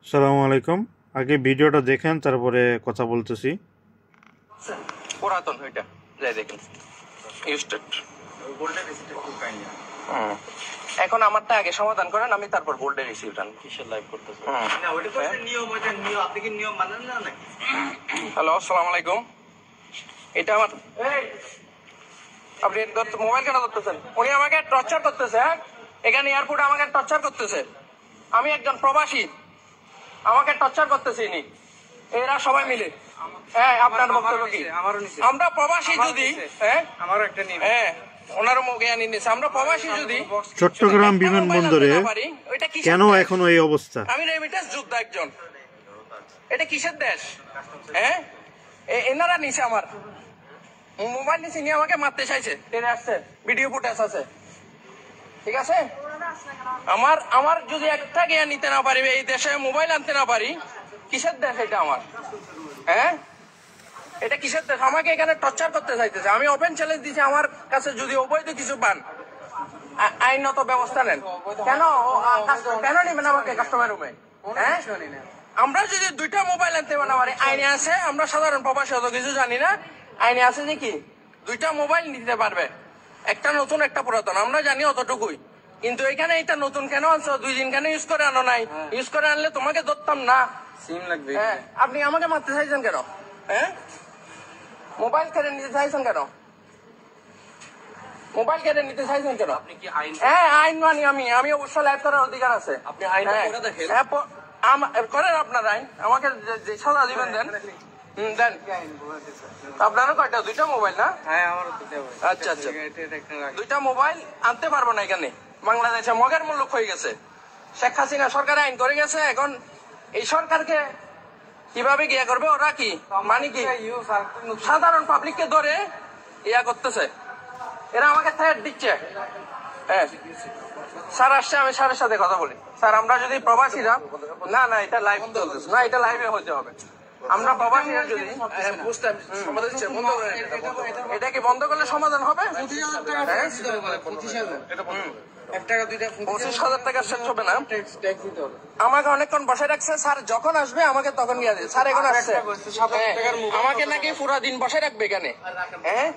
আসসালামু আলাইকুম। আগে ভিডিওটা দেখেন, তারপরে কথা বলতেছি। পুরাতন ওইটা যাই দেখেন ইউস্টেড। এখন আমারটা আগে সমাধান করেন, আমি তারপর বোল্ডের রিসিভ টান কিসের লাইভ করতেছি। না ওইটা তো নিয়ম, ওইটা নিয়ম, আপনি কি নিয়ম মানেন না নাকি? হ্যালো, আসসালামু আলাইকুম। এটা আমার আপনি মোবাইল কেন ধরতেছেন? উনি আমাকে টর্চার করতেছে। হ্যাঁ, এখানে এয়ারপোর্টে আমাকে টর্চার করতেছে। আমি একজন প্রবাসী, আমাকে টর্চার করতেছে ইনি, এরা সবাই মিলে। হ্যাঁ, আপনার বক্তব্য কি? আমরা প্রবাসী যদি, হ্যাঁ আমারও একটা নিয়ে, হ্যাঁ ওনারও জ্ঞান নিয়েছে। আমরা প্রবাসী যদি চট্টগ্রাম বিমানবন্দরে কেন এখনো এই অবস্থা? আমি রেমিটেন্স যোদ্ধা একজন। এটা কিসের দেশ? হ্যাঁ, এনারা নিচে আমার মোবাইল নিচে নিয়ে আমাকে মারতে চাইছে। ট্রেনে আসছে, ভিডিও ফুটেজ আছে, ঠিক আছে? আমার যদি একটা জ্ঞান নিতে না পারি, এই দেশে মোবাইল আনতে না পারি, কিসের দেশ এটা আমার? হ্যাঁ, এটা কিসের দেশ? আমাকে এখানে টর্চার করতে চাইতেছে। আমি ওপেন চ্যালেঞ্জ দিচ্ছি, আমার কাছে যদি অবৈধ কিছু পান আইনত ব্যবস্থা নেন। কেন কেন নেবেন আমাকে কাস্টমার রুমে? হ্যাঁ, আমরা যদি দুইটা মোবাইল আনতে না পারি, আইনে আছে, আমরা সাধারণ প্রবাসী অত কিছু জানি না, আইনে আছে যে কি দুইটা মোবাইল নিতে পারবে, একটা নতুন একটা পুরাতন, আমরা জানি অতটুকুই। কিন্তু এখানে এটা নতুন কেন আনছো? 2 দিন কেন ইউজ করে আনো নাই? ইউজ করে আনলে তোমাকে ধরতাম না, সিম লাগবে। হ্যাঁ, আপনি আমাকে মারতে চাইছেন কেন? হ্যাঁ, মোবাইল কেড়ে নিতে চাইছেন কেন? মোবাইল কেড়ে নিতে চাইছেন কেন? আপনি কি আইন? হ্যাঁ, আইন মানি আমি অবশ্যই লাইভ করার অধিকার আছে। আপনি আইন দেখেন। হ্যাঁ, করেন আপনার আইন, আমাকে যে সাজা দিবেন দেন। দেন। আপনারও কয়টা? 2টা মোবাইল না? হ্যাঁ, আমারও 2টা মোবাইল। আচ্ছা আচ্ছা, 2টা মোবাইল আনতে পারবো না এখানে। বাংলাদেশে মগের মূল্য হয়ে গেছে। শেখ হাসিনা সরকার আইন করে গেছে। এখন এই সরকারকে কিভাবে গিয়া করবে? ওরা কি মানে কি সাধারণ পাবলিককে ধরে ইয়া করতেছে। এরা আমাকে থ্রেট দিচ্ছে। হ্যাঁ, স্যার আসছে, আমি স্যারের সাথে কথা বলি। স্যার, আমরা যদি প্রবাসীরা, না না এটা লাইভ চলতেছে না, এটা লাইভে হতে হবে। আমরা প্রবাসীরা যদি এটা কি বন্ধ করলে সমাধান হবে? 25,000 টাকা শেষ হবে না। আমাকে অনেকক্ষণ বসে রাখছে। স্যার যখন আসবে আমাকে তখন নিয়ে যাবে। স্যার এখন আসছে, আমাকে নাকি পুরো দিন বসে রাখবে এখানে। হ্যাঁ,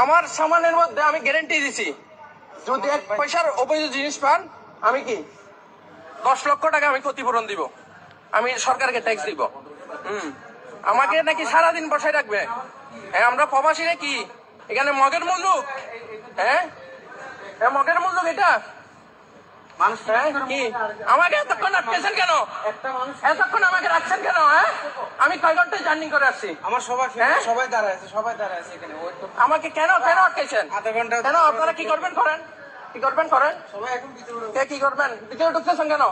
আমার সামানের মধ্যে আমি গ্যারেন্টি দিছি, যদি 1 পয়সার অবৈধ জিনিস পান, আমি কি 10 লক্ষ টাকা আমি ক্ষতিপূরণ দিব, আমি সরকারকে ট্যাক্স দিব। আমাকে নাকি সারাদিন বসায় রাখবে। হ্যাঁ, আমরা প্রবাসীরা কি এখানে মগের মুল্লুক? হ্যাঁ, মগের মুল্লুক এটা কি? আমাকে এতক্ষণ আটকেছেন কেন? এতক্ষণ আমাকে রাখছেন কেন? হ্যাঁ, আমি কয় ঘন্টায় জার্নি করে আসছি। আমার সবাই দাঁড়ায় আছে এখানে। আমাকে কেন কেন আটকেছেন? আধা ঘন্টা। কেন? আপনারা কি করবেন করেন, কি করবেন করেন। সবাই এখন কি করবেন? ভিতরে ঢুকতেছেন কেন?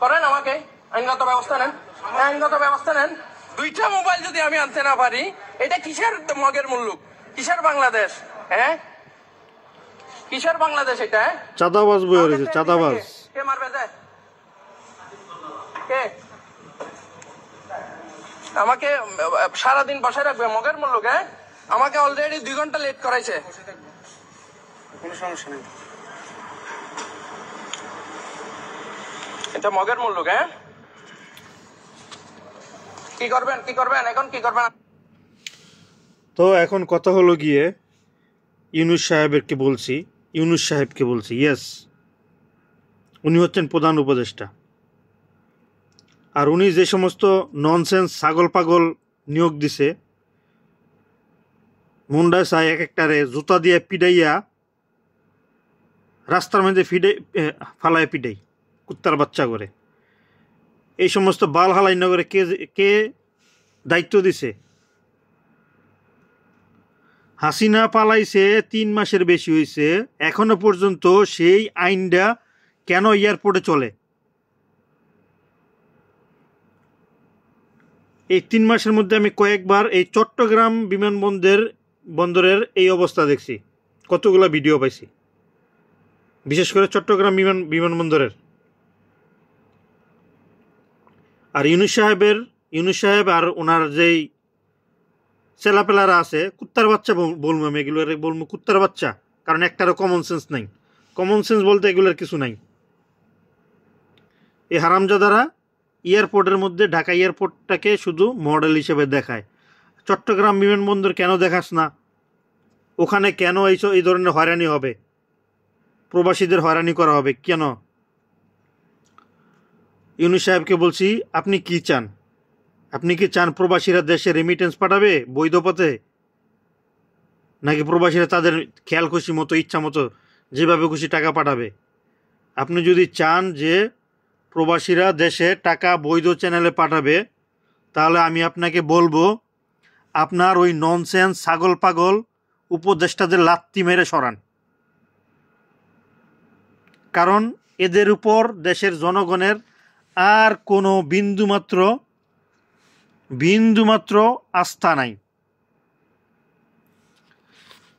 করেন, আমাকে আইনগত ব্যবস্থা নেন, আইনগত ব্যবস্থা নেন। 2টা মোবাইল যদি আমি আনতে না পারি, এটা কিসের মগের মুল্লুক? কিসের বাংলাদেশ? হ্যাঁ, কিসের বাংলাদেশ এটা? চাঁদাবাজ বই হয়েছে, চাঁদাবাজ। কে মারবে যায়? কে আমাকে সারাদিন বসায় রাখবে? মগের মুল্লুক। হ্যাঁ, আমাকে অলরেডি 2 ঘন্টা লেট করাইছে। কোনো সমস্যা নেই, এটা মগের মুল্লুক। হ্যাঁ, কি করবেন এখন কি করবেন? তো এখন কথা হলো গিয়ে ইউনূস সাহেবকে বলছি, ইয়েস, উনি হচ্ছেন প্রধান উপদেষ্টা। আর উনি যে সমস্ত ননসেন্স ছাগল পাগল নিয়োগ দিছে, মুন্ডায় চাই এক একটারে জুতা দিয়ে পিডাইয়া রাস্তার মধ্যে ফালায় পিডাই কুত্তার বাচ্চা করে, এই সমস্ত বাল হালাই নগরে কে দায়িত্ব দিছে? হাসিনা পালাইছে 3 মাসের বেশি হয়েছে, এখনো পর্যন্ত সেই আইনটা কেন এয়ারপোর্টে চলে? এই 3 মাসের মধ্যে আমি কয়েকবার এই চট্টগ্রাম বন্দরের এই অবস্থা দেখছি, কতগুলো ভিডিও পাইছি, বিশেষ করে চট্টগ্রাম বিমানবন্দরের। আর ইউনূস সাহেব আর ওনার যেই ছেলাপেলারা আছে, কুত্তার বাচ্চা বলবো আমি, এগুলোর বলবো কুত্তার বাচ্চা, কারণ একটারও কমন সেন্স নাই। কমন সেন্স বলতে এগুলোর কিছু নাই। এই হারামজাদারা এয়ারপোর্টের মধ্যে ঢাকা এয়ারপোর্টটাকে শুধু মডেল হিসেবে দেখায়। চট্টগ্রাম বিমানবন্দর কেন দেখাস না? ওখানে কেন এই ধরনের হয়রানি হবে? প্রবাসীদের হয়রানি করা হবে কেন? ইউনূস সাহেবকে বলছি, আপনি কি চান? আপনি কি চান প্রবাসীরা দেশে রেমিটেন্স পাঠাবে বৈধ পথে, নাকি প্রবাসীরা তাদের খেয়াল খুশি মতো ইচ্ছা মতো যেভাবে খুশি টাকা পাঠাবে? আপনি যদি চান যে প্রবাসীরা দেশে টাকা বৈধ চ্যানেলে পাঠাবে, তাহলে আমি আপনাকে বলবো আপনার ওই ননসেন্স ছাগল পাগল উপদেষ্টাদের লাত্তি মেরে সরান। কারণ এদের উপর দেশের জনগণের আর কোনো বিন্দুমাত্র আস্থা নাই।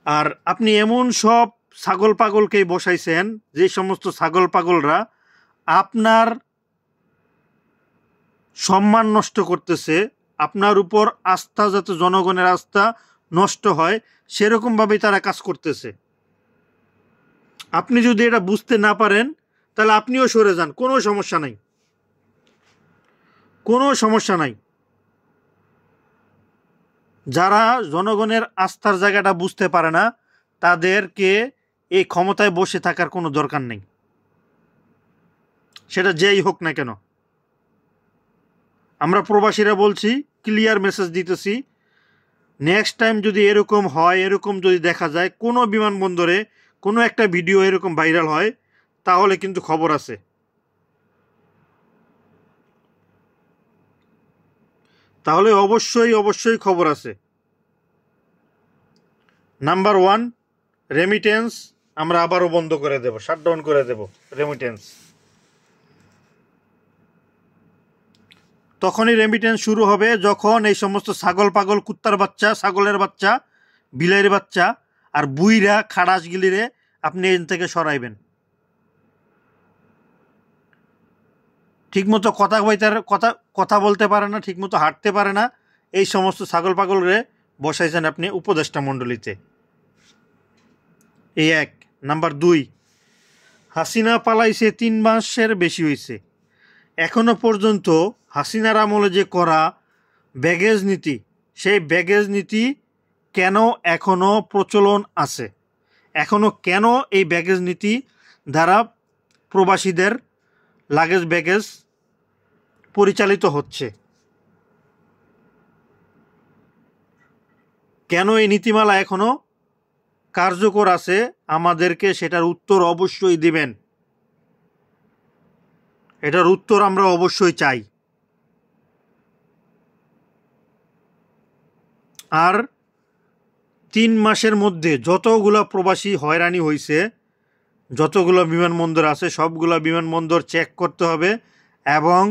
আর আপনি এমন সব ছাগল পাগলকেই বসাইছেন যে সমস্ত ছাগল পাগলরা আপনার সম্মান নষ্ট করতেছে, আপনার উপর আস্থা, যাতে জনগণের আস্থা নষ্ট হয় সেরকমভাবেই তারা কাজ করতেছে। আপনি যদি এটা বুঝতে না পারেন তাহলে আপনিও সরে যান, কোনো সমস্যা নাই, কোনো সমস্যা নাই। যারা জনগণের আস্থার জায়গাটা বুঝতে পারে না তাদেরকে এই ক্ষমতায় বসে থাকার কোনো দরকার নেই, সেটা যেই হোক না কেন। আমরা প্রবাসীরা বলছি, ক্লিয়ার মেসেজ দিতেছি, নেক্সট টাইম যদি এরকম হয়, এরকম যদি দেখা যায় কোনো বিমানবন্দরে কোনো একটা ভিডিও এরকম ভাইরাল হয়, তাহলে কিন্তু খবর আছে। তাহলে অবশ্যই খবর আছে। নাম্বার 1, রেমিটেন্স আমরা আবারও বন্ধ করে দেব, শাটডাউন করে দেব রেমিটেন্স। তখনই রেমিটেন্স শুরু হবে যখন এই সমস্ত ছাগল পাগল, কুত্তার বাচ্চা, ছাগলের বাচ্চা, বিলাইয়ের বাচ্চা আর বুইরা খাড়াসগিলিরে আপনি এখান থেকে সরাইবেন। ঠিকমতো কথা বলতে পারে না, ঠিকমতো হাঁটতে পারে না, এই সমস্ত ছাগল পাগলরে বসাইছেন আপনি উপদেষ্টা মণ্ডলীতে। এই 1। নাম্বার 2, হাসিনা পালাইছে 3 মাসের বেশি হয়েছে, এখনো পর্যন্ত হাসিনার আমলে যে করা ব্যাগেজ নীতি, সেই ব্যাগেজ নীতি কেন এখনো প্রচলন আছে? এখনো কেন এই ব্যাগেজ নীতি দ্বারা প্রবাসীদের লাগেজ ব্যাগেজ পরিচালিত হচ্ছে? কেন এই নীতিমালা এখনো কার্যকর আছে? আমাদেরকে সেটার উত্তর অবশ্যই দিবেন। এটার উত্তর আমরা অবশ্যই চাই। আর 3 মাসের মধ্যে যতগুলো প্রবাসী হয়রানি হয়েছে, যতগুলো বিমানবন্দর আছে সবগুলো বিমানবন্দর চেক করতে হবে, এবং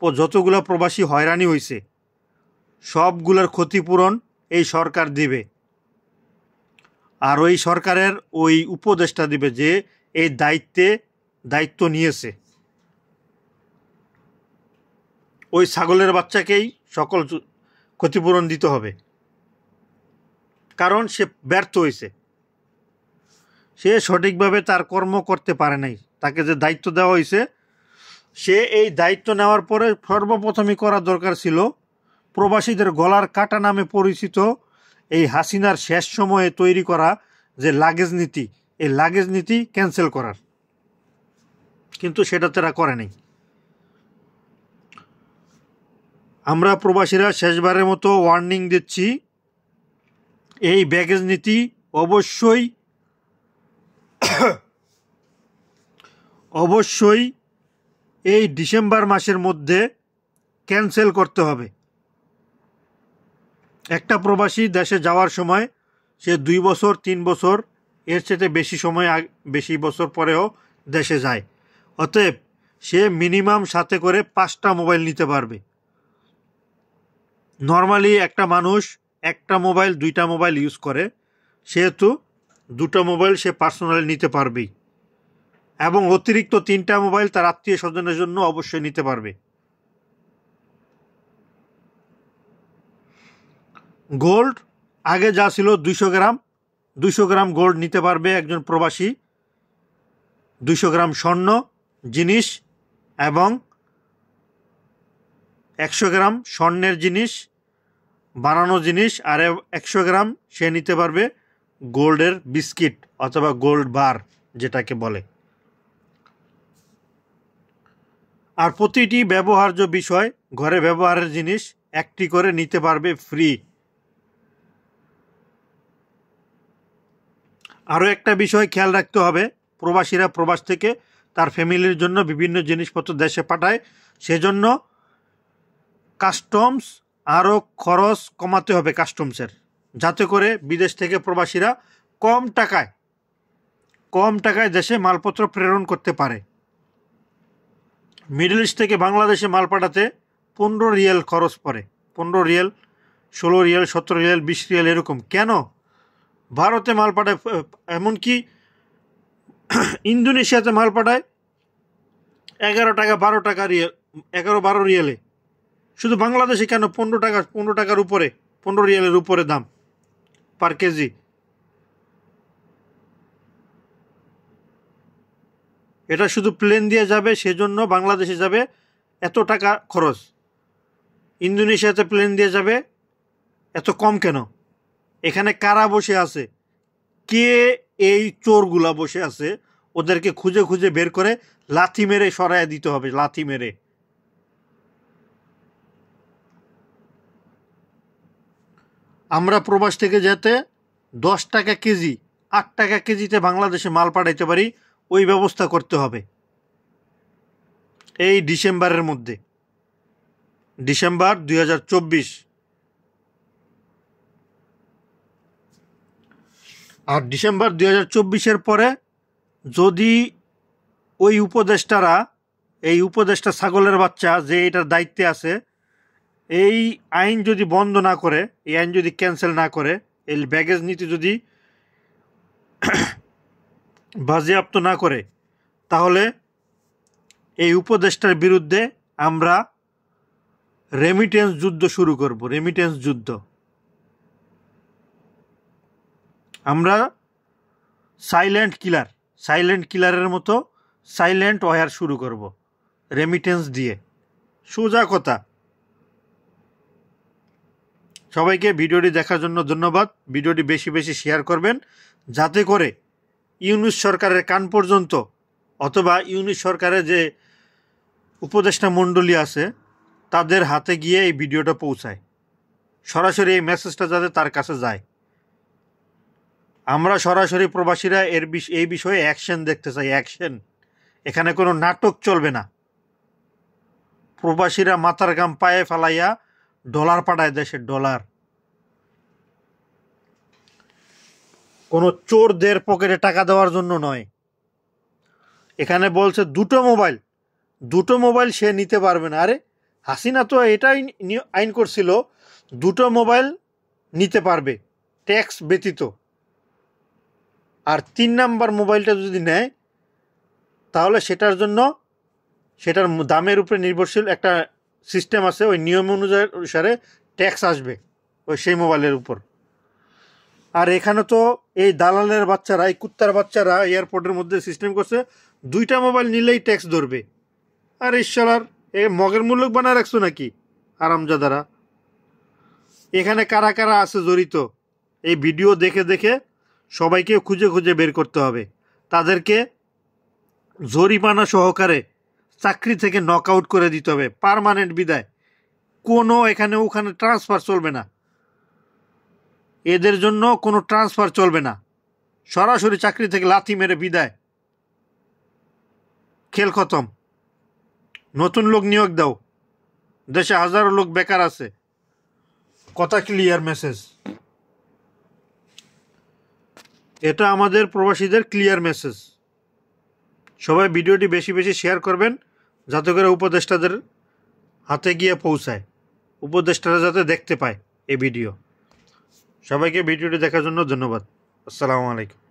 যতগুলো প্রবাসী হয়রানি হয়েছে সবগুলোর ক্ষতিপূরণ এই সরকার দিবে। আর ওই সরকারের ওই উপদেষ্টা দিবে যে এই দায়িত্ব নিয়েছে। ওই ছাগলের বাচ্চাকেই সকল ক্ষতিপূরণ দিতে হবে, কারণ সে ব্যর্থ হয়েছে, সে সঠিকভাবে তার কর্ম করতে পারে নাই। তাকে যে দায়িত্ব দেওয়া হয়েছে, সে এই দায়িত্ব নেওয়ার পরে সর্বপ্রথমই করা দরকার ছিল প্রবাসীদের গলার কাটা নামে পরিচিত এই হাসিনার শেষ সময়ে তৈরি করা যে লাগেজ নীতি, এই লাগেজ নীতি ক্যান্সেল করার, কিন্তু সেটা তারা করে নাই। আমরা প্রবাসীরা শেষবারের মতো ওয়ার্নিং দিচ্ছি, এই ব্যাগেজ নীতি অবশ্যই এই ডিসেম্বর মাসের মধ্যে ক্যান্সেল করতে হবে। একটা প্রবাসী দেশে যাওয়ার সময় সে 2 বছর 3 বছর এর চেয়ে বেশি বছর পরেও দেশে যায়, অতএব সে মিনিমাম সাথে করে 5টা মোবাইল নিতে পারবে। নর্মালি একটা মানুষ 1টা মোবাইল 2টা মোবাইল ইউজ করে, সেহেতু 2টা মোবাইল সে পার্সোনালি নিতে পারবেই, এবং অতিরিক্ত 3টা মোবাইল তার আত্মীয় স্বজনের জন্য অবশ্যই নিতে পারবে। গোল্ড আগে যা ছিল 200 গ্রাম গোল্ড নিতে পারবে একজন প্রবাসী, 200 গ্রাম স্বর্ণ জিনিস এবং 100 গ্রাম স্বর্ণের জিনিস, বানানো জিনিস, আর 100 গ্রাম সে নিতে পারবে গোল্ডের বিস্কিট অথবা গোল্ড বার যেটাকে বলে। আর প্রতিটি ব্যবহার্য বিষয়, ঘরে ব্যবহারের জিনিস একটি করে নিতে পারবে ফ্রি। আরও একটা বিষয় খেয়াল রাখতে হবে, প্রবাসীরা প্রবাস থেকে তার ফ্যামিলির জন্য বিভিন্ন জিনিসপত্র দেশে পাঠায়, সেজন্য কাস্টমস আরও খরচ কমাতে হবে কাস্টমসের, যাতে করে বিদেশ থেকে প্রবাসীরা কম টাকায় দেশে মালপত্র প্রেরণ করতে পারে। মিডল ইস্ট থেকে বাংলাদেশে মাল পাঠাতে 15 রিয়াল খরচ পড়ে, 15 রিয়াল, 16 রিয়াল, 17 রিয়াল, 20 রিয়াল এরকম। কেন? ভারতে মাল পাঠায়, এমনকি ইন্দোনেশিয়াতে মাল পাঠায় 11 টাকা, 12 টাকা রিয়াল, 11-12 রিয়ালে। শুধু বাংলাদেশে কেন 15 টাকার উপরে, 15 রিয়ালের উপরে দাম পার কেজি। এটা শুধু প্লেন দিয়ে যাবে, সেজন্য বাংলাদেশে যাবে এত টাকা খরচ। ইন্দোনেশিয়াতে প্লেন দিয়ে যাবে এত কম কেন? এখানে কারা বসে আছে? কে এই চোরগুলা বসে আছে? ওদেরকে খুঁজে খুঁজে বের করে লাথি মেরে সরাইয়া দিতে হবে, লাথি মেরে। আমরা প্রবাস থেকে যেতে 10 টাকা কেজি, 8 টাকা কেজিতে বাংলাদেশে মাল পাঠাইতে পারি, ওই ব্যবস্থা করতে হবে এই ডিসেম্বরের মধ্যে, ডিসেম্বর 2024। আর ডিসেম্বর 2024-এর পরে যদি ওই উপদেষ্টারা, এই উপদেষ্টা ছাগলের বাচ্চা যে এটার দায়িত্বে আছে, এই আইন যদি বন্ধ না করে, এই আইন যদি ক্যান্সেল না করে, এই ব্যাগেজ নীতি যদি বাজেয়াপ্ত না করে, তাহলে এই উপদেষ্টার বিরুদ্ধে আমরা রেমিটেন্স যুদ্ধ শুরু করব। রেমিটেন্স যুদ্ধ আমরা সাইলেন্ট কিলারের মতো সাইলেন্ট ওয়ার শুরু করব রেমিটেন্স দিয়ে। সোজা কথা। সবাইকে ভিডিওটি দেখার জন্য ধন্যবাদ। ভিডিওটি বেশি বেশি শেয়ার করবেন, যাতে করে ইউনূস সরকারের কান পর্যন্ত, অথবা ইউনূস সরকারের যে উপদেষ্টা মণ্ডলী আছে তাদের হাতে গিয়ে এই ভিডিওটা পৌঁছায়, সরাসরি এই মেসেজটা যাতে তার কাছে যায়। আমরা সরাসরি প্রবাসীরা এই বিষয়ে অ্যাকশন দেখতে চাই, অ্যাকশন। এখানে কোনো নাটক চলবে না। প্রবাসীরা মাথার ঘাম পায়ে ফেলাইয়া ডলার পাঠায় দেশে, ডলার। কোনো চোরদের পকেটে টাকা দেওয়ার জন্য নয়। এখানে বলছে দুটো মোবাইল সে নিতে পারবে না। আরে হাসিনা তো এটাই আইন করছিল, 2টো মোবাইল নিতে পারবে ট্যাক্স ব্যতীত। আর 3 নাম্বার মোবাইলটা যদি নেয়, তাহলে সেটার দামের উপরে নির্ভরশীল একটা সিস্টেম আছে, ওই নিয়ম অনুসারে ট্যাক্স আসবে সেই মোবাইলের উপর। আর এখানে তো এই দালালের বাচ্চারা, এই কুত্তার বাচ্চারা এয়ারপোর্টের মধ্যে সিস্টেম করছে, 2টা মোবাইল নিলেই ট্যাক্স ধরবে। আর ঈশ্বর, মগের মূল্য বানায় রাখছো নাকি আরামজাদারা? এখানে কারা কারা আছে জড়িত, এই ভিডিও দেখে দেখে সবাইকে খুঁজে খুঁজে বের করতে হবে। তাদেরকে জরিমানা সহকারে চাকরি থেকে নক আউট করে দিতে হবে, পার্মানেন্ট বিদায়। কোনো এখানে ওখানে ট্রান্সফার চলবে না, এদের জন্য কোনো ট্রান্সফার চলবে না, সরাসরি চাকরি থেকে লাথি মেরে বিদায়, খেল খতম। নতুন লোক নিয়োগ দাও, দেশে হাজারো লোক বেকার আছে। কথা ক্লিয়ার মেসেজ, এটা আমাদের প্রবাসীদের ক্লিয়ার মেসেজ। সবাই ভিডিওটি বেশি বেশি শেয়ার করবেন, যাতে করে উপদেষ্টাদের হাতে গিয়ে পৌঁছায়, উপদেষ্টারা যাতে দেখতে পায় এই ভিডিও। সবাইকে ভিডিওটি দেখার জন্য ধন্যবাদ। আসসালামু আলাইকুম।